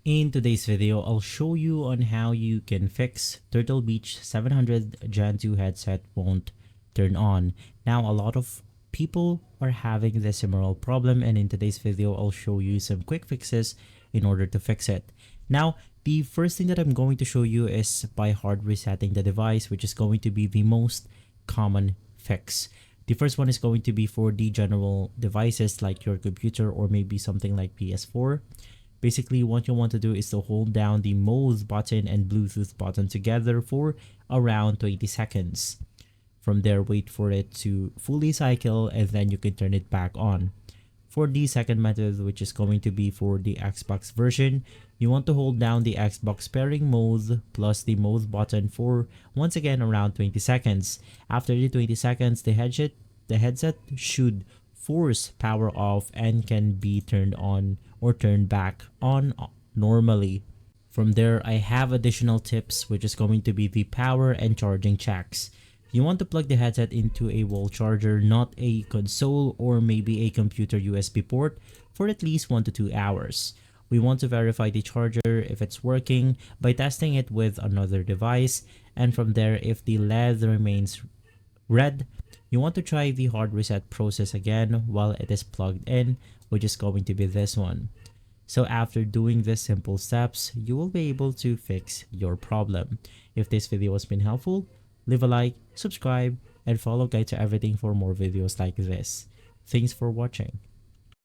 In today's video, I'll show you on how you can fix Turtle Beach 700 Gen 2 headset won't turn on. Now, a lot of people are having this similar problem, and in today's video, I'll show you some quick fixes in order to fix it. Now, the first thing that I'm going to show you is by hard resetting the device, which is going to be the most common fix. The first one is going to be for the general devices like your computer or maybe something like PS4. Basically, what you want to do is to hold down the mode button and Bluetooth button together for around 20 seconds. From there, wait for it to fully cycle and then you can turn it back on. For the second method, which is going to be for the Xbox version, you want to hold down the Xbox pairing mode plus the mode button for once again around 20 seconds. After the 20 seconds, the headset should force power off and can be turned on or turned back on normally. From there, I have additional tips, which is going to be the power and charging checks. You want to plug the headset into a wall charger, not a console or maybe a computer USB port, for at least 1 to 2 hours. We want to verify the charger if it's working by testing it with another device, and from there, if the LED remains red, you want to try the hard reset process again while it is plugged in, which is going to be this one. So after doing these simple steps, you will be able to fix your problem. If this video has been helpful, leave a like, subscribe, and follow Guide to Everything for more videos like this. Thanks for watching.